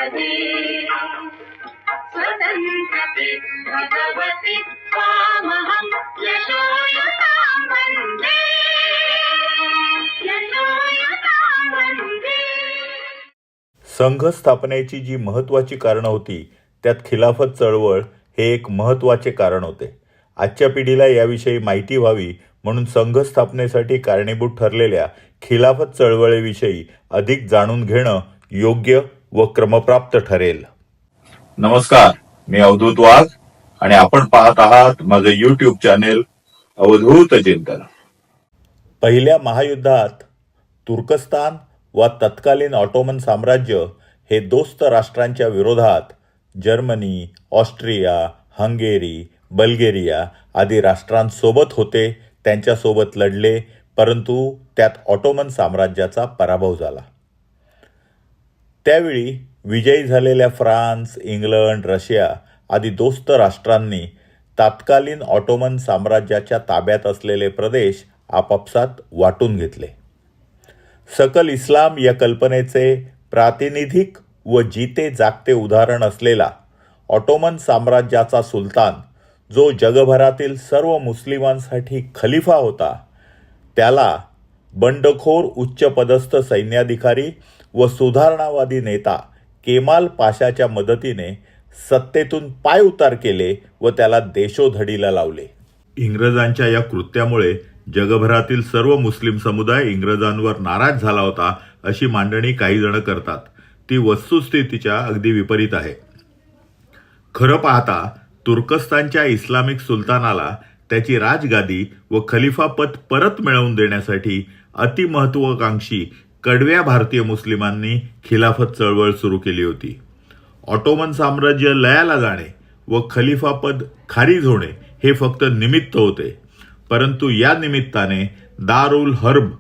द्रौपदी स्वतंत्रते भगवति स्वामहं यशोयुतां वन्दे यशोयुतां वन्दे। संघ स्थापनेची जी महत्त्वाची कारणं होती त्यात खिलाफत चळवळ हे एक महत्त्वाचे कारण होते. आजच्या पिढीला याविषयी माहिती व्हावी म्हणून संघ स्थापनेसाठी कारणीभूत ठरलेल्या खिलाफत चळवळीविषयी अधिक जाणून घेणं योग्य व क्रमप्राप्त ठरेल. नमस्कार, मी अवधूत वाघ आणि आपण पाहत आहात माझं YouTube चॅनेल अवधूत चिंतन. पहिल्या महायुद्धात तुर्कस्तान व तत्कालीन ऑटोमन साम्राज्य हे दोस्त राष्ट्रांच्या विरोधात जर्मनी, ऑस्ट्रिया, हंगेरी, बल्गेरिया आदी राष्ट्रांसोबत होते. त्यांच्यासोबत लढले, परंतु त्यात ऑटोमन साम्राज्याचा पराभव झाला. त्यावेळी विजयी झालेल्या फ्रान्स, इंग्लंड, रशिया आदी दोस्त राष्ट्रांनी तत्कालीन ऑटोमन साम्राज्याच्या ताब्यात असलेले प्रदेश आपापसात वाटून घेतले. सकल इस्लाम या कल्पनेचे प्रातिनिधिक व जिते जागते उदाहरण असलेला ऑटोमन साम्राज्याचा सुलतान, जो जगभरातील सर्व मुस्लिमांसाठी खलिफा होता, त्याला बंडखोर उच्चपदस्थ सैन्याधिकारी व सुधारणावादी नेता केमाल पाशाच्या मदतीने सत्तेतून पायउतार केले व त्याला देशोधडीला लावले. इंग्रजांच्या या कृत्यामुळे जगभरातील सर्व मुस्लिम समुदाय इंग्रजांवर नाराज झाला होता, अशी मांडणी काही जण करतात. ती वस्तुस्थितीच्या अगदी विपरीत आहे. खरं पाहता तुर्कस्तानच्या इस्लामिक सुलतानाला त्याची राजगादी व खलिफापद परत मिळवून देण्यासाठी अतिमहत्वाकांक्षी कडव्या भारतीय मुस्लिमांनी खिलाफत चळवळ सुरू केली होती. ऑटोमन साम्राज्य लयाला जाणे व खलिफापद खारिज होणे हे फक्त निमित्त होते, परंतु या निमित्ताने दार उल हर्ब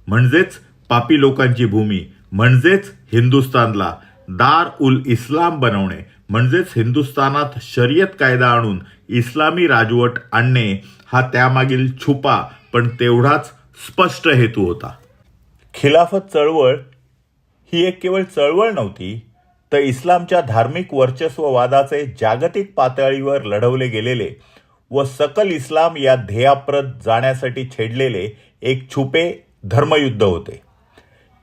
म्हणजेच पापी लोकांची भूमी म्हणजेच हिंदुस्थानला दार उल इस्लाम बनवणे म्हणजेच हिंदुस्थानात शरीयत कायदा आणून इस्लामी राजवट आणणे हा त्यामागील छुपा पण तेवढाच स्पष्ट हेतू होता. खिलाफत चळवळ ही एक केवळ चळवळ नव्हती, तर इस्लामच्या धार्मिक वर्चस्ववादाचे जागतिक पातळीवर लढवले गेलेले व सकल इस्लाम या ध्येयाप्रत जाण्यासाठी छेडलेले एक छुपे धर्मयुद्ध होते.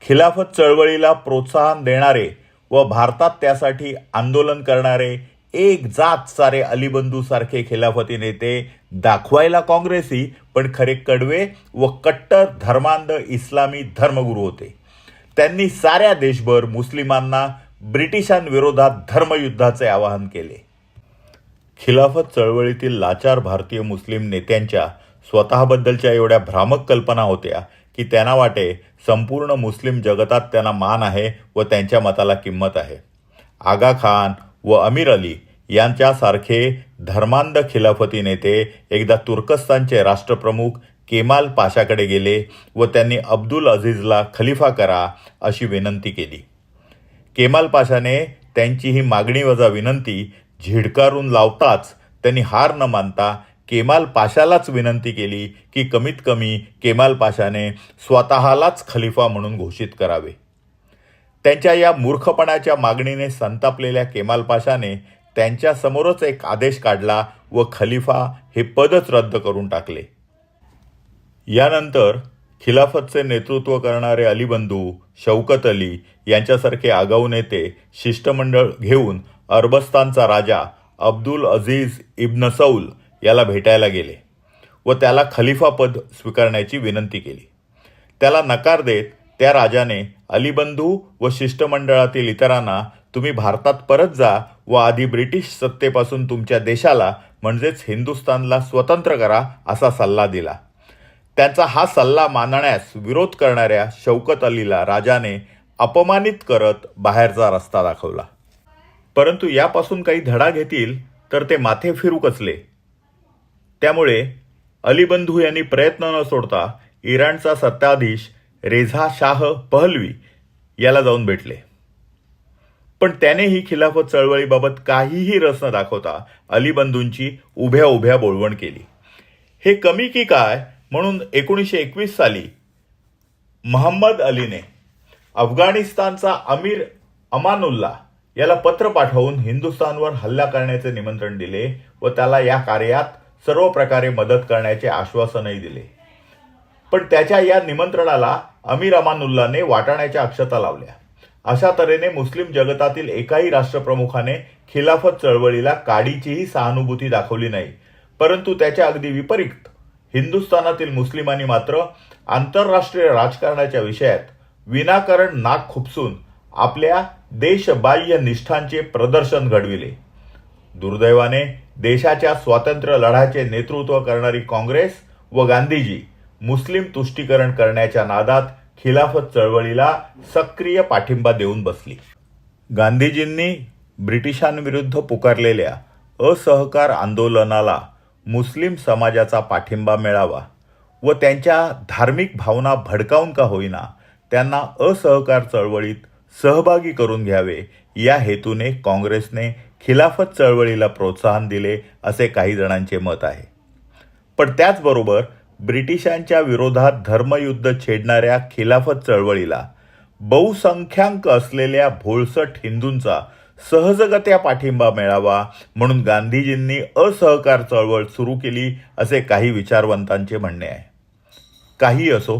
खिलाफत चळवळीला प्रोत्साहन देणारे व भारतात त्यासाठी आंदोलन करणारे एक जात सारे अलीबंधू सारखे खिलाफती नेते दाखवायला काँग्रेसी पण खरे कडवे व कट्टर धर्मांध इस्लामी धर्मगुरू होते. त्यांनी साऱ्या देशभर मुस्लिमांना ब्रिटिशांविरोधात धर्मयुद्धाचे आवाहन केले. खिलाफत चळवळीतील लाचार भारतीय मुस्लिम नेत्यांच्या स्वतःबद्दलच्या एवढ्या भ्रामक कल्पना होत्या की त्यांना वाटे संपूर्ण मुस्लिम जगतात त्यांना मान आहे व त्यांच्या मताला किंमत आहे. आगा खान व अमीर अली यांच्यासारखे धर्मांध खिलाफती नेते एकदा तुर्कस्तानचे राष्ट्रप्रमुख केमाल पाशाकडे गेले व त्यांनी अब्दुल अझीजला खलिफा करा अशी विनंती केली. केमाल पाशाने त्यांची ही मागणी वजा विनंती झिडकारून लावताच त्यांनी हार न मानता केमाल पाशालाच विनंती केली की कमीत कमी केमाल पाशाने स्वतःलाच खलिफा म्हणून घोषित करावे. त्यांच्या या मूर्खपणाच्या मागणीने संतापलेल्या केमाल पाशाने त्यांच्यासमोरच एक आदेश काढला व खलिफा हे पदच रद्द करून टाकले. यानंतर खिलाफतचे नेतृत्व करणारे अलीबंधू, शौकत अली यांच्यासारखे आगाऊ नेते शिष्टमंडळ घेऊन अरबस्तानचा राजा अब्दुल अझीज इब्न सौल याला भेटायला गेले व त्याला खलिफापद स्वीकारण्याची विनंती केली. त्याला नकार देत त्या राजाने अलीबंधू व शिष्टमंडळातील इतरांना तुम्ही भारतात परत जा व आधी ब्रिटिश सत्तेपासून तुमच्या देशाला म्हणजेच हिंदुस्थानला स्वतंत्र करा असा सल्ला दिला. त्यांचा हा सल्ला मानण्यास विरोध करणाऱ्या शौकत अलीला राजाने अपमानित करत बाहेरचा रस्ता दाखवला. परंतु यापासून काही धडा घेतील तर ते माथे फिरू कचले. त्यामुळे अलीबंधू यांनी प्रयत्न न सोडता इराणचा सत्ताधीश रेझा शाह पहलवी याला जाऊन भेटले. पण त्याने ही खिलाफत चळवळीबाबत काहीही रस न दाखवता अलीबंधूंची उभ्या उभ्या बोळवण केली. हे कमी की काय म्हणून 1921 साली महम्मद अलीने अफगाणिस्तानचा अमीर अमानुल्ला याला पत्र पाठवून हिंदुस्थानवर हल्ला करण्याचे निमंत्रण दिले व त्याला या कार्यात सर्व प्रकारे मदत करण्याचे आश्वासनही दिले. पण त्याच्या या निमंत्रणाला अमीर अमानुल्लाने वाटाण्याच्या अक्षता लावल्या. अशा तऱ्हेने मुस्लिम जगतातील एकाही राष्ट्रप्रमुखाने खिलाफत चळवळीला काडीचीही सहानुभूती दाखवली नाही. परंतु त्याच्या अगदी विपरीत हिंदुस्थानातील मुस्लिमांनी मात्र आंतरराष्ट्रीय राजकारणाच्या विषयात विनाकारण नाक खुपसून आपल्या देशबाह्य निष्ठांचे प्रदर्शन घडविले. दुर्दैवाने देशाच्या स्वातंत्र्य लढ्याचे नेतृत्व करणारी काँग्रेस व गांधीजी मुस्लिम तुष्टीकरण करण्याच्या नादात खिलाफत चळवळीला सक्रिय पाठिंबा देऊन बसली. गांधीजींनी ब्रिटिशांविरुद्ध पुकारलेल्या असहकार आंदोलनाला मुस्लिम समाजाचा पाठिंबा मिळावा व त्यांच्या धार्मिक भावना भडकावून का होईना त्यांना असहकार चळवळीत सहभागी करून घ्यावे या हेतूने काँग्रेसने खिलाफत चळवळीला प्रोत्साहन दिले असे काही जणांचे मत आहे. पण त्याचबरोबर ब्रिटिशांच्या विरोधात धर्मयुद्ध छेडणाऱ्या खिलाफत चळवळीला बहुसंख्याक असलेल्या भोळसट हिंदूंचा सहजगत्या पाठिंबा मिळावा म्हणून गांधीजींनी असहकार चळवळ सुरू केली असे काही विचारवंतांचे म्हणणे आहे. काही असो,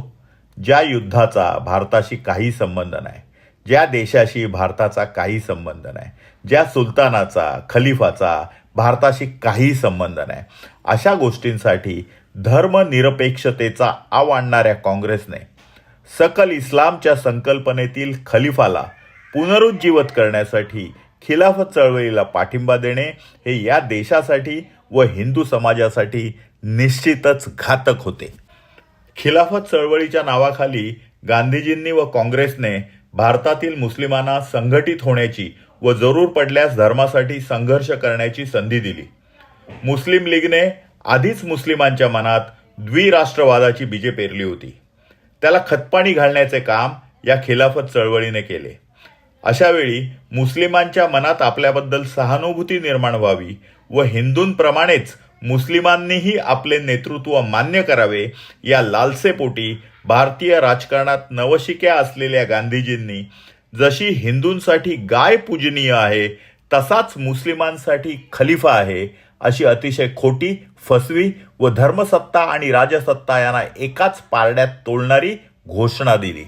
ज्या युद्धाचा भारताशी काही संबंध नाही, ज्या देशाशी भारताचा काही संबंध नाही, ज्या सुलतानाचा खलिफाचा भारताशी काही संबंध नाही, अशा गोष्टींसाठी धर्मनिरपेक्षतेचा आव आणणाऱ्या काँग्रेसने सकल इस्लामच्या संकल्पनेतील खलिफाला पुनरुज्जीवित करण्यासाठी खिलाफत चळवळीला पाठिंबा देणे हे या देशासाठी व हिंदू समाजासाठी निश्चितच घातक होते. खिलाफत चळवळीच्या नावाखाली गांधीजींनी व काँग्रेसने भारतातील मुस्लिमांना संघटित होण्याची व जरूर पडल्यास धर्मासाठी संघर्ष करण्याची संधी दिली. मुस्लिम लीगने आधीच मुस्लिमांच्या मनात द्विराष्ट्रवादाची बीजे पेरली होती. त्याला खतपाणी घालण्याचे काम या खिलाफत चळवळीने केले. अशावेळी मुस्लिमांच्या मनात आपल्याबद्दल सहानुभूती निर्माण व्हावी व हिंदूंप्रमाणेच मुस्लिमांनीही आपले नेतृत्व मान्य करावे या लालसेपोटी भारतीय राजकारणात नवशिक्या असलेल्या गांधीजींनी जशी हिंदूंसाठी गाय पूजनीय आहे तसाच मुस्लिमांसाठी खलिफा आहे अशी अतिशय खोटी, फसवी व धर्मसत्ता आणि राजसत्ता यांना एकाच पारड्यात तोडणारी घोषणा दिली.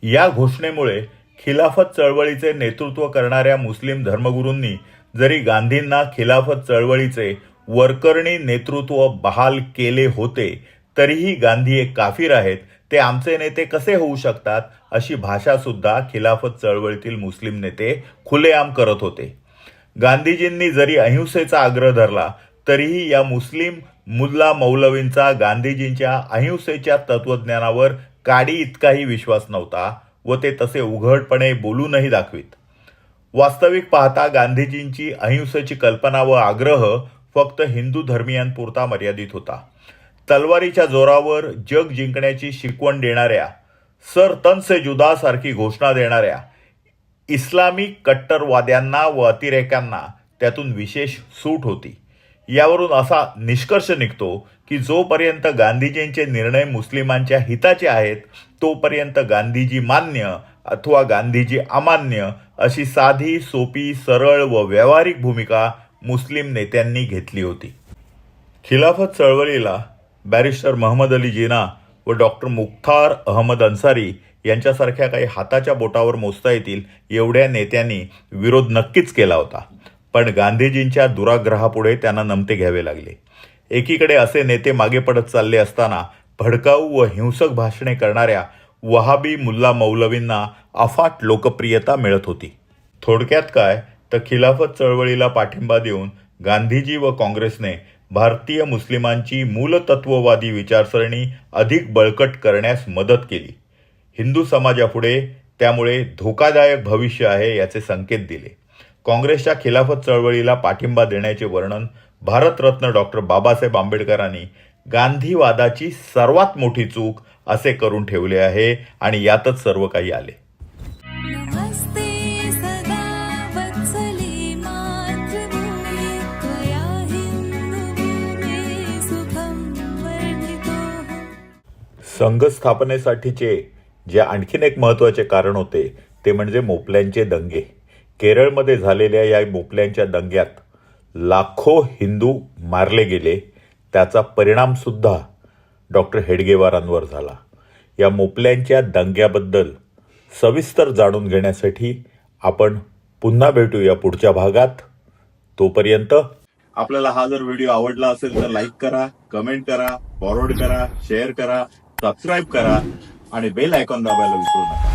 या घोषणेमुळे खिलाफत चळवळीचे नेतृत्व करणाऱ्या मुस्लिम धर्मगुरूंनी जरी गांधींना खिलाफत चळवळीचे वरकरणी नेतृत्व बहाल केले होते तरीही गांधी एक काफिर आहेत, ते आमचे नेते कसे होऊ शकतात अशी भाषा सुद्धा खिलाफत चळवळीतील मुस्लिम नेते खुलेआम करत होते. गांधीजींनी जरी अहिंसेचा आग्रह धरला तरीही या मुस्लिम मुल्ला मौलवींचा गांधीजींच्या अहिंसेच्या तत्वज्ञानावर काडी इतकाही विश्वास नव्हता व ते तसे उघडपणे बोलूनही दाखवित. वास्तविक पाहता गांधीजींची अहिंसेची कल्पना व आग्रह फक्त हिंदू धर्मीयांपुरता मर्यादित होता. तलवारीच्या जोरावर जग जिंकण्याची शिकवण देणाऱ्या, सर तन से जुदा सारखी घोषणा देणाऱ्या इस्लामी कट्टरवाद्यांना व अतिरेक्यांना त्यातून विशेष सूट होती. यावरून असा निष्कर्ष निघतो की जोपर्यंत गांधीजींचे निर्णय मुस्लिमांच्या हिताचे आहेत तोपर्यंत गांधीजी मान्य अथवा गांधीजी अमान्य अशी साधी, सोपी, सरळ व व्यावहारिक भूमिका मुस्लिम नेत्यांनी घेतली होती. खिलाफत चळवळीला बॅरिस्टर महम्मद अली जिना व डॉक्टर मुख्तार अहमद अन्सारी यांच्यासारख्या काही हाताच्या बोटावर मोजता येतील एवढ्या नेत्यांनी विरोध नक्कीच केला होता. पण गांधीजींच्या दुराग्रहापुढे त्यांना नमते घ्यावे लागले. एकीकडे असे नेते मागे पडत चालले असताना भडकाऊ व हिंसक भाषणे करणाऱ्या वहाबी मुल्ला मौलवींना अफाट लोकप्रियता मिळत होती. थोडक्यात काय तर खिलाफत चळवळीला पाठिंबा देऊन गांधीजी व काँग्रेसने भारतीय मुस्लिमांची मूलतत्ववादी विचारसरणी अधिक बळकट करण्यास मदत केली. हिंदू समाजापुढे त्यामुळे धोकादायक भविष्य आहे याचे संकेत दिले. काँग्रेसच्या खिलाफत चळवळीला पाठिंबा देण्याचे वर्णन भारतरत्न डॉक्टर बाबासाहेब आंबेडकरांनी गांधीवादाची सर्वात मोठी चूक असे करून ठेवले आहे आणि यातच सर्व काही आले. नमस्ते सदा वत्सले मातृभूमी त्वया हिंदुभूमे सुखं वर्धितोऽहम्. संघ स्थापनेसाठीचे जे आणखीन एक महत्त्वाचे कारण होते ते म्हणजे मोपल्यांचे दंगे. केरळमध्ये झालेल्या या मोपल्यांच्या दंग्यात लाखो हिंदू मारले गेले, त्याचा परिणामसुद्धा डॉक्टर हेडगेवारांवर झाला. या मोपल्यांच्या दंग्याबद्दल सविस्तर जाणून घेण्यासाठी आपण पुन्हा भेटूया पुढच्या भागात. तोपर्यंत आपल्याला हा जर व्हिडिओ आवडला असेल तर लाईक करा, कमेंट करा, फॉरवर्ड करा, शेअर करा, सबस्क्राईब करा आणि बेल आयकॉन दाबायला विसरू नका.